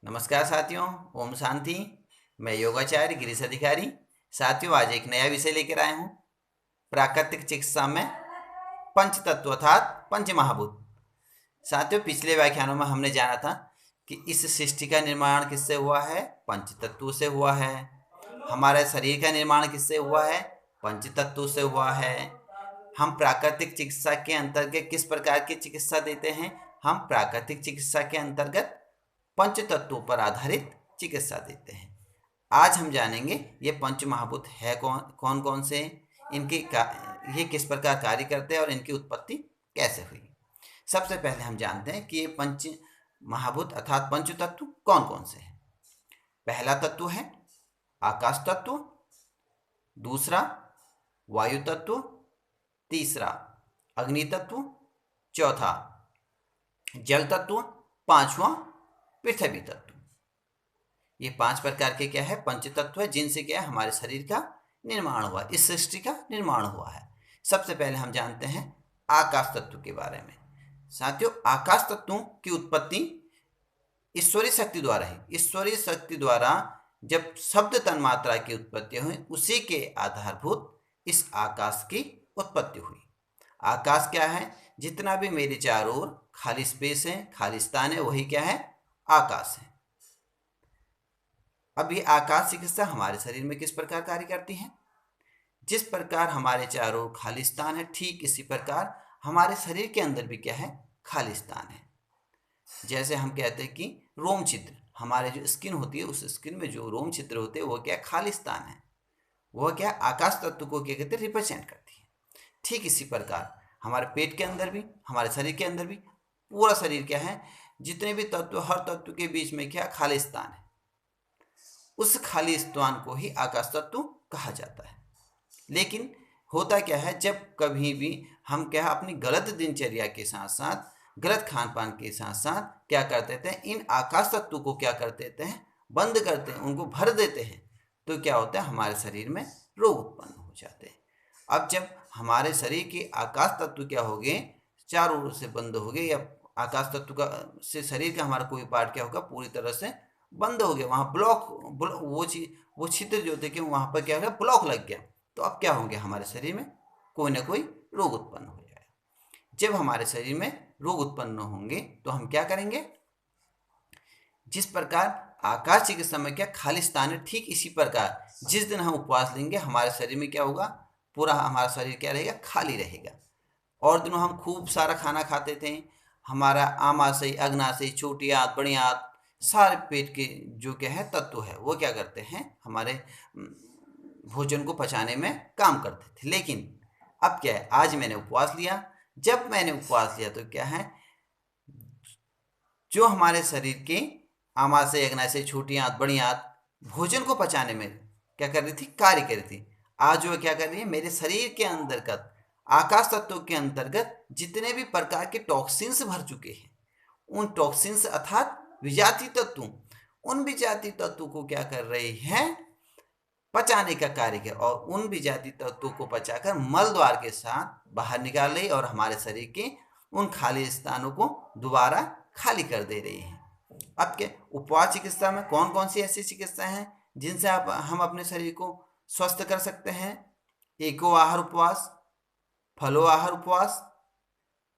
नमस्कार साथियों, ओम शांति। मैं योगाचार्य गिरीश अधिकारी। साथियों, आज एक नया विषय लेकर आया हूँ। प्राकृतिक चिकित्सा में पंच तत्व अर्थात पंच महाभूत। साथियों, पिछले व्याख्यानों में हमने जाना था कि इस सृष्टि का निर्माण किससे हुआ है? पंच तत्वों से हुआ है। हमारे शरीर का निर्माण किससे हुआ है? पंच तत्वों से हुआ है। हम प्राकृतिक चिकित्सा के अंतर्गत किस प्रकार की चिकित्सा देते हैं? हम प्राकृतिक चिकित्सा के अंतर्गत पंच तत्वों पर आधारित चिकित्सा देते हैं। आज हम जानेंगे ये पंच महाभूत है कौन कौन से, ये किस प्रकार कार्य करते हैं और इनकी उत्पत्ति कैसे हुई। सबसे पहले हम जानते हैं कि ये पंच महाभूत अर्थात पंच तत्व कौन कौन से हैं। पहला तत्व है आकाश तत्व, दूसरा वायु तत्व, तीसरा अग्नि तत्व, चौथा जल तत्व, पांचवा पृथ्वी तत्व। ये पांच प्रकार के क्या है? पंच तत्व है, जिनसे क्या है हमारे शरीर का निर्माण हुआ, इस सृष्टि का निर्माण हुआ है। सबसे पहले हम जानते हैं आकाश तत्व के बारे में। साथियों, आकाश तत्वों की उत्पत्ति ईश्वरीय शक्ति द्वारा है। ईश्वरीय शक्ति द्वारा जब शब्द तन्मात्रा की उत्पत्ति हुई, उसी के आधारभूत इस आकाश की उत्पत्ति हुई। आकाश क्या है? जितना भी मेरे चारों ओर खाली स्पेस है, खालिस्तान है, वही क्या है? आकाश है। अब ये आकाश चिकित्सा हमारे शरीर में किस प्रकार कार्य करती है? जिस प्रकार हमारे चारों ओर खालिस्तान है, ठीक इसी प्रकार हमारे शरीर के अंदर भी क्या है? खालिस्तान है। जैसे हम कहते हैं कि रोम छिद्र, हमारे जो स्किन होती है, उस स्किन में जो रोम छिद्र होते हैं वो क्या? खालिस्तान है। वह क्या? आकाश तत्व को क्या कहते हैं? रिप्रेजेंट करती है। ठीक इसी प्रकार हमारे पेट के अंदर भी, हमारे शरीर के अंदर भी, पूरा शरीर क्या है? जितने भी तत्व, हर तत्व के बीच में क्या? खालिस्तान है। उस खाली स्थान को ही आकाश तत्व कहा जाता है। लेकिन होता क्या है, जब कभी भी हम क्या अपनी गलत दिनचर्या के साथ साथ, गलत खान पान के साथ साथ क्या कर देते हैं? इन आकाश तत्व को क्या कर देते हैं? बंद करते हैं, उनको भर देते हैं। तो क्या होता है? हमारे शरीर में रोग उत्पन्न हो जाते हैं। अब जब हमारे शरीर के आकाश तत्व क्या हो गए? चारों ओर से बंद हो गए, या आकाश तत्व का से शरीर का हमारा कोई पार्ट क्या होगा? पूरी तरह से बंद हो गया। वहाँ वो छिद्र जो थे कि वहाँ पर क्या हो गया? ब्लॉक लग गया। तो अब क्या होंगे? हमारे शरीर में कोई ना कोई रोग उत्पन्न हो जाएगा। जब हमारे शरीर में रोग उत्पन्न होंगे तो हम क्या करेंगे? जिस प्रकार आकाश चिकित्सा में क्या खालिस्तान है, ठीक इसी प्रकार जिस दिन हम उपवास लेंगे, हमारे शरीर में क्या होगा? पूरा हमारा शरीर क्या रहेगा? खाली रहेगा। और दिनों हम खूब सारा खाना खाते थे, हमारा आमाशय, अग्नाशय, छोटी आंत, बड़ी आंत, सारे पेट के जो क्या है तत्व है, वो क्या करते हैं? हमारे भोजन को पचाने में काम करते थे। लेकिन अब क्या है? आज मैंने उपवास लिया। जब मैंने उपवास लिया तो क्या है? जो हमारे शरीर के आमाशय, अग्नाशय, छोटी आंत, बड़ी आंत भोजन को पचाने में क्या कर रही थी? कार्य कर रही थी। आज वो क्या कर रही है? मेरे शरीर के अंतर्गत, आकाश तत्व के अंतर्गत जितने भी प्रकार के टॉक्सिन्स भर चुके हैं, उन टॉक्सिन्स अर्थात विजातीय तत्व, उन विजातीय तत्वों को क्या कर रहे हैं? पचाने का कार्य किया, और उन विजातीय तत्वों को पचाकर मल द्वार के साथ बाहर निकाल रही, और हमारे शरीर के उन खाली स्थानों को दोबारा खाली कर दे रही है। अब क्या उपवास चिकित्सा में कौन कौन सी ऐसी चिकित्सा हैं जिनसे हम अपने शरीर को स्वस्थ कर सकते हैं? एको आहार उपवास, फलो आहार उपवास,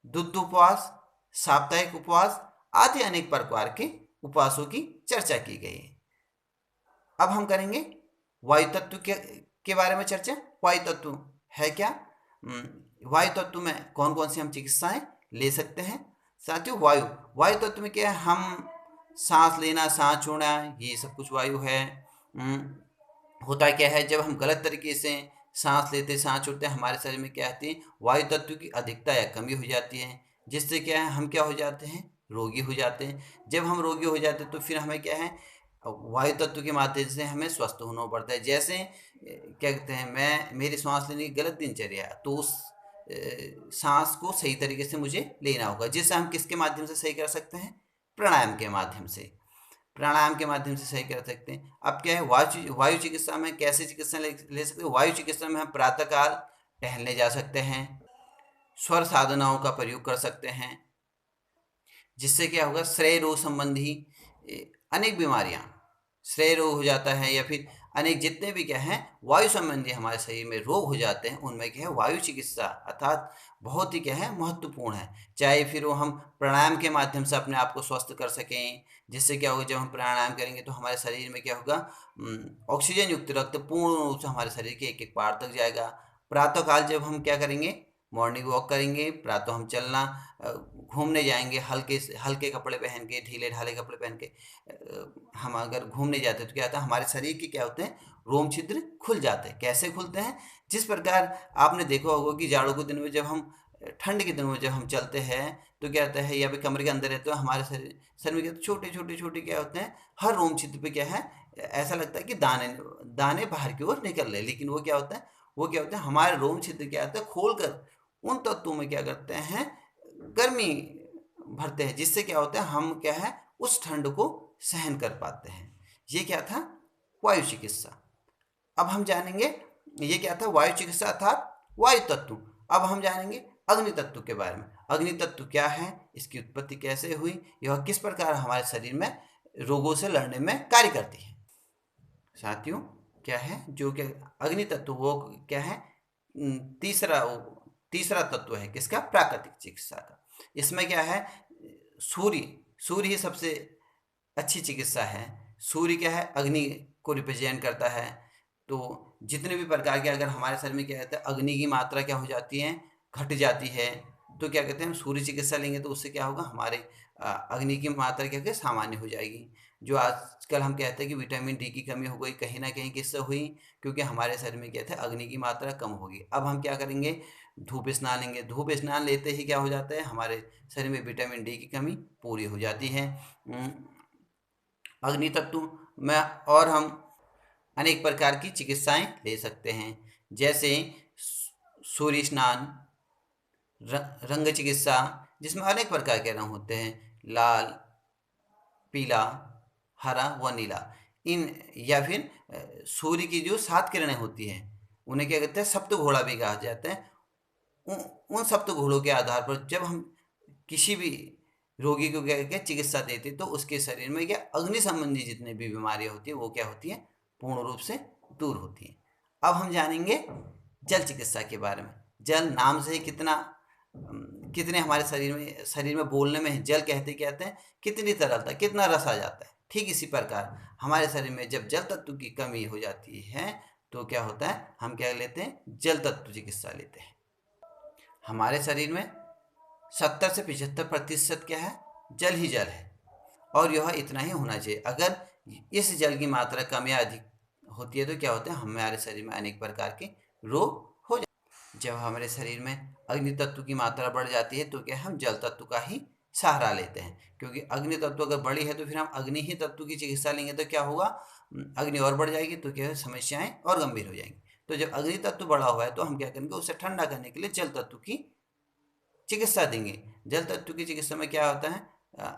दुग्ध उपवास, साप्ताहिक उपवास आदि अनेक प्रकार के उपवासों की चर्चा की गई है। अब हम करेंगे वायु तत्व के बारे में चर्चा। वायु तत्व है क्या? वायु तत्व में कौन कौन सी हम चिकित्साएं ले सकते हैं? साथियों, वायु तत्व में क्या है? हम सांस लेना, सांस छोड़ना, ये सब कुछ वायु है। होता क्या है? जब हम गलत तरीके से सांस लेते, सांस छोड़ते हैं, हमारे शरीर में क्या आती है? वायु तत्व की अधिकता या कमी हो जाती है, जिससे क्या है? हम क्या हो जाते हैं? रोगी हो जाते हैं। जब हम रोगी हो जाते हैं तो फिर हमें क्या है? वायु तत्व के माध्यम से हमें स्वस्थ होना पड़ता है। जैसे क्या कहते हैं, मेरी सांस लेने की गलत दिनचर्या, तो उस सांस को सही तरीके से मुझे लेना होगा, जिससे हम किसके माध्यम से सही कर सकते हैं? प्राणायाम के माध्यम से। प्राणायाम के माध्यम से सही कर सकते हैं। अब क्या है? वायु चिकित्सा में कैसे चिकित्सा ले सकते हैं? वायु चिकित्सा में हम प्रातःकाल टहलने जा सकते हैं, स्वर साधनाओं का प्रयोग कर सकते हैं, जिससे क्या होगा? श्रेय रोग संबंधी अनेक बीमारियां, श्रेय रोग हो जाता है, या फिर अनेक जितने भी क्या हैं वायु संबंधी हमारे शरीर में रोग हो जाते हैं, उनमें क्या है वायु चिकित्सा अर्थात बहुत ही क्या है महत्वपूर्ण है। चाहे फिर वो हम प्राणायाम के माध्यम से अपने आप को स्वस्थ कर सकें, जिससे क्या होगा, जब हम प्राणायाम करेंगे तो हमारे शरीर में क्या होगा, ऑक्सीजन युक्त रक्त पूर्ण रूप से हमारे शरीर के एक एक पार्ट तक जाएगा। प्रातःकाल जब हम क्या करेंगे, मॉर्निंग वॉक करेंगे, प्रातः हम चलना, घूमने जाएंगे, हल्के हल्के कपड़े पहन के, ढीले ढाले कपड़े पहन के हम अगर घूमने जाते हैं तो क्या होता है, हमारे शरीर के क्या होते हैं, रोम छिद्र खुल जाते हैं। कैसे खुलते हैं, जिस प्रकार आपने देखा होगा कि जाड़ों के दिनों में जब हम, ठंड के दिनों में जब हम चलते हैं तो क्या होता है, या फिर कमरे के अंदर रहते हो, हमारे शरीर में क्या छोटे छोटे छोटे क्या होते हैं, हर रोम छिद्र पे क्या है, ऐसा लगता है कि दाने दाने बाहर की ओर निकल रहे, लेकिन वो क्या होता है, वो क्या होता है, हमारे रोम छिद्र क्या होता है खोल कर उन तत्वों में क्या करते हैं, गर्मी भरते हैं, जिससे क्या होता है, हम क्या है उस ठंड को सहन कर पाते हैं। ये क्या था, वायु चिकित्सा। अब हम जानेंगे, ये क्या था, वायु चिकित्सा अर्थात वायु तत्व। अब हम जानेंगे अग्नि तत्व के बारे में। अग्नि तत्व क्या है, इसकी उत्पत्ति कैसे हुई, यह किस प्रकार हमारे शरीर में रोगों से लड़ने में कार्य करती है। साथियों, क्या है जो कि अग्नि तत्व, वो क्या है, तीसरा तीसरा तत्व है किसका, प्राकृतिक चिकित्सा का। इसमें क्या है, सूर्य सूर्य ही सबसे अच्छी चिकित्सा है। सूर्य क्या है, अग्नि को रिप्रेजेंट करता है। तो जितने भी प्रकार के, अगर हमारे शरीर में क्या कहते हैं, अग्नि की मात्रा क्या हो जाती है, घट जाती है, तो क्या कहते हैं, हम सूर्य चिकित्सा लेंगे तो उससे क्या होगा, हमारे अग्नि की मात्रा क्या कहते सामान्य हो जाएगी। जो आजकल हम कहते हैं कि विटामिन डी की कमी हो गई, कहीं ना कहीं किससे हुई, क्योंकि हमारे शरीर में क्या था, अग्नि की मात्रा कम होगी। अब हम क्या करेंगे, धूप स्नान लेंगे। धूप स्नान लेते ही क्या हो जाता है, हमारे शरीर में विटामिन डी की कमी पूरी हो जाती है। अग्नि तत्व में और हम अनेक प्रकार की चिकित्साएं ले सकते हैं, जैसे सूर्य स्नान, रंग चिकित्सा, जिसमें अनेक प्रकार के रंग होते हैं, लाल, पीला, हरा व नीला। इन या फिर सूर्य की जो 7 किरणें होती हैं, उन्हें क्या कहते हैं, सप्त घोड़ा भी कहा जाता है। उन सप्त घोड़ों के आधार पर जब हम किसी भी रोगी को क्या क्या चिकित्सा देते, तो उसके शरीर में क्या अग्नि संबंधी जितनी भी बीमारियां होती है वो क्या होती हैं, पूर्ण रूप से दूर होती हैं। अब हम जानेंगे जल चिकित्सा के बारे में। जल नाम से ही कितने हमारे शरीर में बोलने में जल कहते कहते हैं, कितनी तरलता, कितना रस आ जाता है। ठीक इसी प्रकार हमारे शरीर में जब जल तत्व की कमी हो जाती है तो क्या होता है, हम क्या लेते हैं, जल तत्व चिकित्सा लेते हैं। हमारे शरीर में 70 से 75% क्या है, जल ही जल है, और यह इतना ही होना चाहिए। अगर इस जल की मात्रा कम या अधिक होती है तो क्या होता है, हमारे शरीर में अनेक प्रकार के रोग हो जाते हैं। जब हमारे शरीर में अग्नि तत्व की मात्रा बढ़ जाती है तो क्या हम जल तत्व का ही सहारा लेते हैं, क्योंकि अग्नि तत्व अगर बढ़ी है तो फिर हम अग्नि ही तत्व की चिकित्सा लेंगे तो क्या होगा, अग्नि और बढ़ जाएगी तो क्या है, समस्याएं और गंभीर हो जाएंगी। तो जब अग्नि तत्व बढ़ा हुआ है तो हम क्या करेंगे, उसे ठंडा करने के लिए जल तत्व की चिकित्सा देंगे। जल तत्व की चिकित्सा में क्या होता है,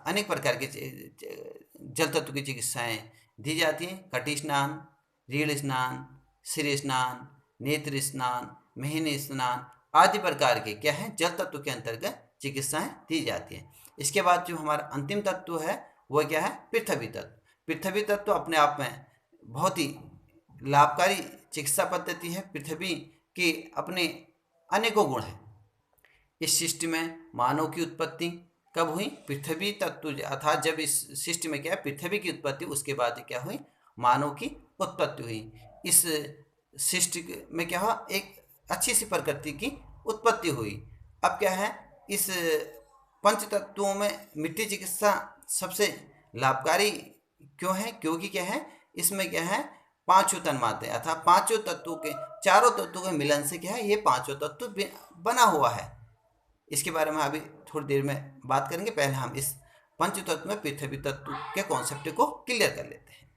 अनेक प्रकार के जल तत्व की चिकित्साएं दी जाती हैं। कटी स्नान, रीढ़ स्नान, सिर स्नान, नेत्र स्नान, मेहनी स्नान आदि प्रकार के क्या है, जल तत्व के अंतर्गत चिकित्साएं दी जाती हैं। इसके बाद जो हमारा अंतिम तत्व है वह क्या है, पृथ्वी तत्व। पृथ्वी तत्व अपने आप में बहुत ही लाभकारी चिकित्सा पद्धति है। पृथ्वी की अपने अनेकों गुण हैं। इस सृष्टि में मानव की उत्पत्ति कब हुई, पृथ्वी तत्व अर्थात जब इस सृष्टि में क्या है, पृथ्वी की उत्पत्ति, उसके बाद क्या हुई, मानव की उत्पत्ति हुई। इस सृष्टि में क्या हुआ, एक अच्छी सी प्रकृति की उत्पत्ति हुई। अब क्या है, इस पंच तत्वों में मिट्टी चिकित्सा सबसे लाभकारी क्यों है, क्योंकि क्या है, इसमें क्या है, पांचों तन्मात्रे अर्थात पांचों तत्वों के, चारों तत्वों के मिलन से क्या है, ये पांचों तत्व बना हुआ है। इसके बारे में अभी थोड़ी देर में बात करेंगे। पहले हम इस पंच तत्व में पृथ्वी तत्व के कॉन्सेप्ट को क्लियर कर लेते हैं।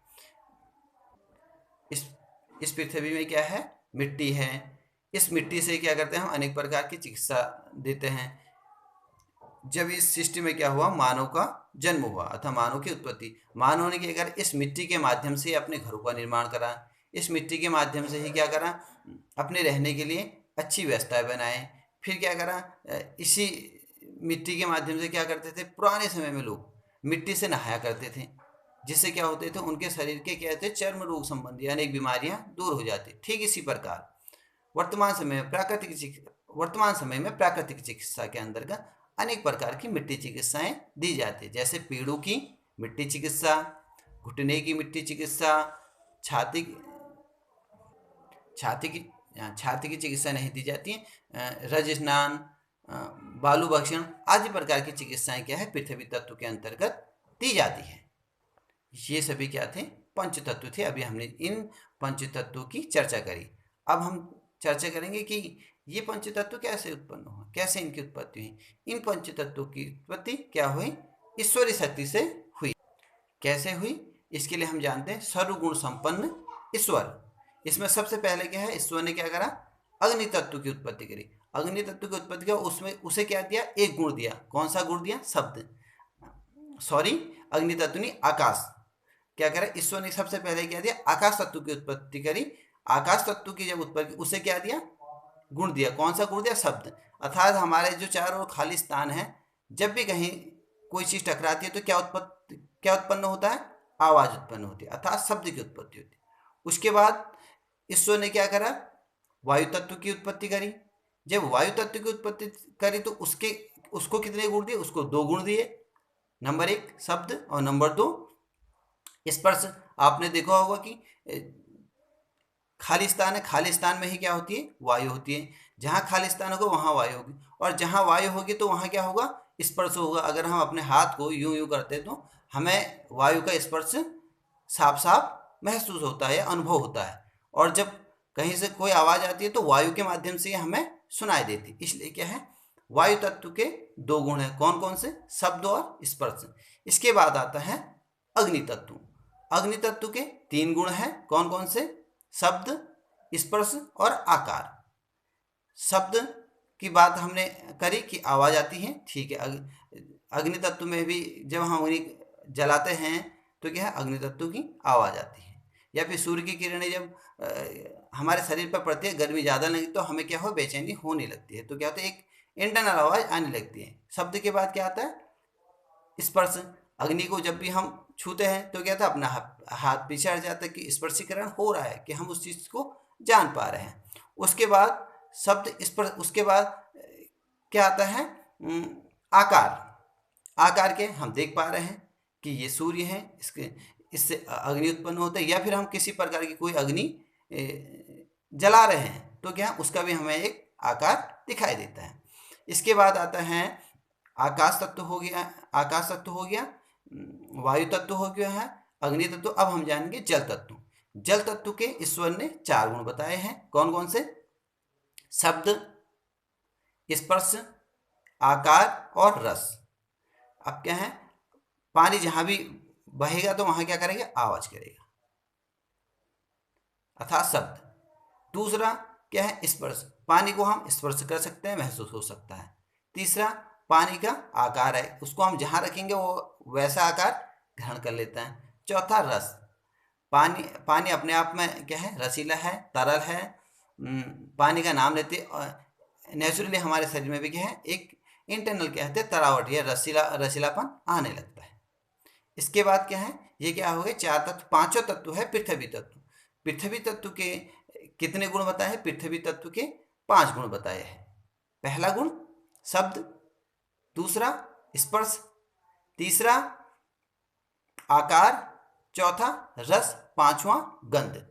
इस पृथ्वी में क्या है, मिट्टी है। इस मिट्टी से क्या करते हैं, हम अनेक प्रकार की चिकित्सा देते हैं। जब इस सृष्टि में क्या हुआ, मानव का जन्म हुआ अर्थात मानव की उत्पत्ति, मानव ने क्या करा, इस मिट्टी के माध्यम से अपने घरों का निर्माण करा। इस मिट्टी के माध्यम से ही क्या करा, अपने रहने के लिए अच्छी व्यवस्थाएं बनाए। फिर क्या करा, इसी मिट्टी के माध्यम से क्या करते थे, पुराने समय में लोग मिट्टी से नहाया करते थे। जिससे क्या होते थे, उनके शरीर के क्या थे, चर्म रोग संबंधी अनेक बीमारियां दूर हो जाती। ठीक इसी प्रकार वर्तमान समय में प्राकृतिक चिकित्सा के अंतर्गत अनेक प्रकार की मिट्टी चिकित्साएं दी जाती है, जैसे पेड़ों की मिट्टी चिकित्सा, घुटने की मिट्टी चिकित्सा, छाती छाती की छाती की चिकित्सा नहीं दी जाती है, रज स्नान, बालू भक्षण आदि प्रकार की चिकित्साएं क्या है, पृथ्वी तत्व के अंतर्गत दी जाती है। ये सभी क्या थे, पंच तत्व थे। अभी हमने इन पंच तत्वों की चर्चा करी। अब हम चर्चा करेंगे कि ये पंच तत्व कैसे उत्पन्न हुआ, कैसे इनकी उत्पत्ति हुई। इन पंच तत्वों की उत्पत्ति क्या हुई, ईश्वरीय शक्ति से हुई। कैसे हुई, इसके लिए हम जानते हैं सर्वगुण संपन्न ईश्वर। इसमें सबसे पहले क्या है, ईश्वर ने क्या करा, अग्नि तत्व की उत्पत्ति करी। अग्नि तत्व की उत्पत्ति किया, उसमें उसे क्या दिया, एक गुण दिया। कौन सा गुण दिया, शब्द, सॉरी अग्नि तत्व नहीं, आकाश। क्या करा, ईश्वर ने सबसे पहले क्या दिया, आकाश तत्व की उत्पत्ति करी। आकाश तत्व की जब उत्पत्ति, उसे क्या दिया, गुण दिया। कौन सा गुण दिया, शब्द। अर्थात हमारे जो चारों ओर खाली स्थान है, जब भी कहीं कोई चीज टकराती है तो क्या उत्पन्न होता है, आवाज उत्पन्न होती है, अर्थात शब्द की उत्पत्ति होती है। उसके बाद ईश्वर ने क्या करा, वायु तत्व की उत्पत्ति करी। जब वायु तत्व की उत्पत्ति करी तो उसको कितने गुण दिए, उसको 2 गुण दिए। नंबर 1 शब्द और नंबर 2 स्पर्श। आपने देखा होगा कि खाली स्थान है, खाली स्थान में ही क्या होती है, वायु होती है। जहाँ खाली स्थान होगा वहाँ वायु होगी, और जहाँ वायु होगी तो वहाँ क्या होगा, स्पर्श होगा। अगर हम अपने हाथ को यूं यूं करते हैं तो हमें वायु का स्पर्श साफ साफ महसूस होता है, अनुभव होता है। और जब कहीं से कोई आवाज आती है तो वायु के माध्यम से हमें सुनाई देती। इसलिए क्या है, वायु तत्व के 2 गुण हैं। कौन कौन से, शब्द और स्पर्श। इसके बाद आता है अग्नि तत्व। अग्नि तत्व के 3 गुण हैं। कौन कौन से, शब्द, स्पर्श और आकार। शब्द की बात हमने करी कि आवाज आती है, ठीक है। अग्नि तत्व में भी जब हम अग्नि जलाते हैं तो क्या है, अग्नि तत्व की आवाज आती है। या फिर सूर्य की किरणें जब हमारे शरीर पर पड़ती है, गर्मी ज़्यादा लगी तो हमें क्या हो, बेचैनी होने लगती है, तो क्या होता है, एक इंटरनल आवाज आने लगती है। शब्द के बाद क्या आता है, स्पर्श। अग्नि को जब भी हम छूते हैं तो क्या था, अपना हाथ पीछे हट जाता है कि स्पर्शीकरण हो रहा है, कि हम उस चीज को जान पा रहे हैं। उसके बाद शब्द स्पर्श, उसके बाद क्या आता है, आकार। आकार के हम देख पा रहे हैं कि ये सूर्य है, इससे अग्नि उत्पन्न होता है। या फिर हम किसी प्रकार की कोई अग्नि जला रहे हैं तो क्या, उसका भी हमें एक आकार दिखाई देता है। इसके बाद आता है आकाश तत्व हो गया, आकाश तत्व हो गया, वायु तत्व हो गया है, अग्नि तत्व। अब हम जानेंगे जल तत्व। जल तत्व के ईश्वर ने 4 गुण बताए हैं। कौन कौन से, शब्द, स्पर्श, आकार और रस। अब क्या है, पानी जहां भी बहेगा तो वहां क्या करेंगे, आवाज करेगा, अर्थात शब्द। दूसरा क्या है, स्पर्श। पानी को हम स्पर्श कर सकते हैं, महसूस हो सकता है। तीसरा पानी का आकार है, उसको हम जहां रखेंगे वो वैसा आकार ग्रहण कर लेता है। चौथा रस। पानी अपने आप में क्या है, रसीला है, तरल है। पानी का नाम लेते नेचुरली हमारे शरीर में भी क्या है, एक इंटरनल क्या कहते हैं, तरावट या रसीलापन आने लगता है। इसके बाद क्या है, ये क्या हो गए 4 तत्व। 5वां तत्व है पृथ्वी तत्व। पृथ्वी तत्व के कितने गुण बताए हैं, पृथ्वी तत्व के 5 गुण बताए हैं। पहला गुण शब्द, दूसरा स्पर्श, तीसरा आकार, चौथा रस, 5वां गंध।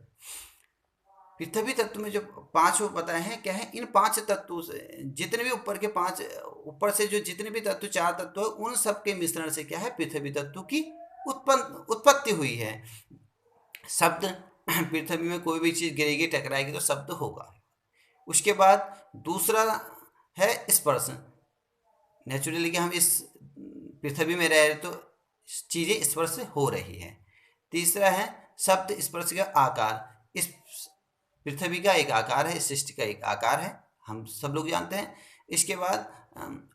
पृथ्वी तत्व में जो 5 बताए हैं क्या है, इन 5 तत्वों से जितने भी ऊपर से जो जितने भी तत्व 4 तत्व है, उन सब के मिश्रण से क्या है, पृथ्वी तत्व की उत्पत्ति हुई है। शब्द, पृथ्वी में कोई भी चीज गिरेगी, टकराएगी तो शब्द होगा। उसके बाद दूसरा है स्पर्श। नेचुरली कि हम इस पृथ्वी में रह रहे तो चीजें स्पर्श हो रही है। तीसरा है शब्द, स्पर्श का आकार। इस पृथ्वी का एक आकार है, इस सृष्टि का एक आकार है, हम सब लोग जानते हैं। इसके बाद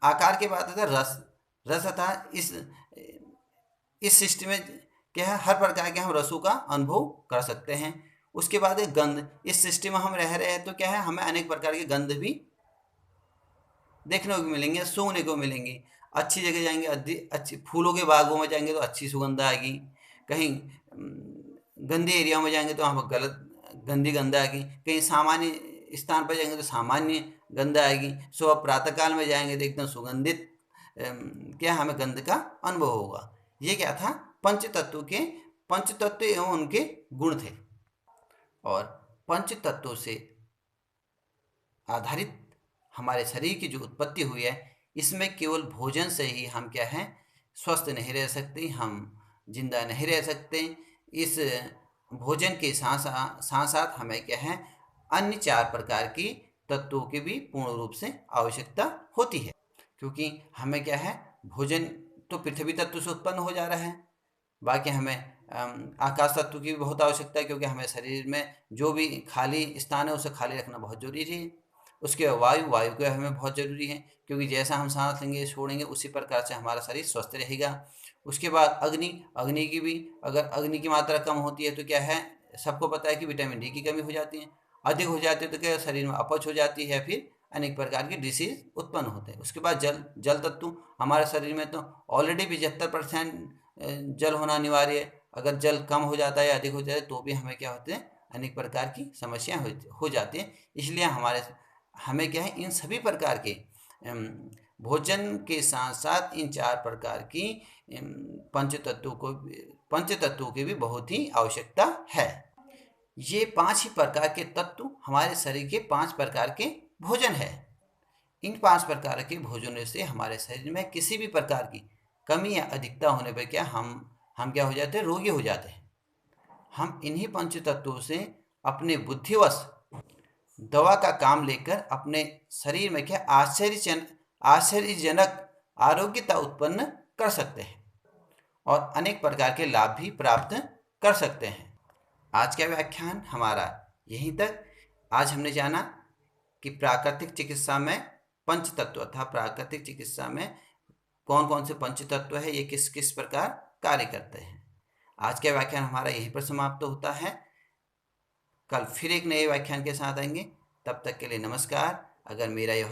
आकार के बाद आता है रस। रस अर्थात इस सृष्टि में क्या है, हर प्रकार के हम रसों का अनुभव कर सकते हैं। उसके बाद है गंध। इस सृष्टि में हम रह रहे हैं तो क्या है, हमें अनेक प्रकार के गंध भी देखने को मिलेंगे, सूंघने को मिलेंगे। अच्छी जगह जाएंगे, अच्छी फूलों के बागों में जाएंगे तो अच्छी सुगंध आएगी। कहीं गंदे एरिया में जाएंगे तो वहाँ पर गंदा आएगी, कहीं सामान्य स्थान पर जाएंगे तो सामान्य गंध आएगी। सुबह प्रातःकाल में जाएंगे तो एकदम सुगंधित क्या हमें गंध का अनुभव होगा। ये क्या था, पंच तत्व एवं उनके गुण थे। और पंच तत्वों से आधारित हमारे शरीर की जो उत्पत्ति हुई है, इसमें केवल भोजन से ही हम क्या है, स्वस्थ नहीं रह सकते, हम जिंदा नहीं रह सकते। इस भोजन के साथ साथ हमें क्या है, अन्य 4 प्रकार की तत्वों की भी पूर्ण रूप से आवश्यकता होती है। क्योंकि हमें क्या है, भोजन तो पृथ्वी तत्व से उत्पन्न हो जा रहा है, बाकी हमें आकाश तत्व की भी बहुत आवश्यकता है, क्योंकि हमें शरीर में जो भी खाली स्थान है उसे खाली रखना बहुत जरूरी है। उसके वायु का हमें बहुत ज़रूरी है, क्योंकि जैसा हम सांस लेंगे छोड़ेंगे उसी प्रकार से हमारा शरीर स्वस्थ रहेगा। उसके बाद अग्नि की भी, अगर अग्नि की मात्रा कम होती है तो क्या है, सबको पता है कि विटामिन डी की कमी हो जाती है। अधिक हो जाती है तो क्या, शरीर में अपच हो जाती है, फिर अनेक प्रकार की डिसीज उत्पन्न होते हैं। उसके बाद जल तत्व, हमारे शरीर में तो ऑलरेडी 75% जल होना अनिवार्य है। अगर जल कम हो जाता है, अधिक हो जाता है, तो भी हमें क्या होते हैं, अनेक प्रकार की समस्या हो जाती हैं। इसलिए हमें क्या है, इन सभी प्रकार के भोजन के साथ साथ इन 4 प्रकार की पंच तत्वों की भी बहुत ही आवश्यकता है। ये 5 ही प्रकार के तत्व हमारे शरीर के 5 प्रकार के भोजन है। इन 5 प्रकार के भोजनों से हमारे शरीर में किसी भी प्रकार की कमी या अधिकता होने पर क्या हम क्या हो जाते हैं, रोगी हो जाते हैं। हम इन्हीं पंच तत्वों से अपने बुद्धिवश दवा का काम लेकर अपने शरीर में क्या आश्चर्यजनक आरोग्यता उत्पन्न कर सकते हैं और अनेक प्रकार के लाभ भी प्राप्त कर सकते हैं। आज का व्याख्यान हमारा यहीं तक। आज हमने जाना कि प्राकृतिक चिकित्सा में पंच तत्व था, प्राकृतिक चिकित्सा में कौन कौन से पंच तत्व है, ये किस किस प्रकार कार्य करते हैं। आज का व्याख्यान हमारा यहीं पर समाप्त होता है। कल फिर एक नए व्याख्यान के साथ आएंगे। तब तक के लिए नमस्कार। अगर मेरा यह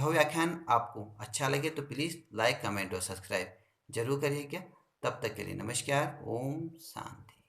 व्याख्यान आपको अच्छा लगे तो प्लीज़ लाइक, कमेंट और सब्सक्राइब जरूर करिएगा। तब तक के लिए नमस्कार। ओम शांति।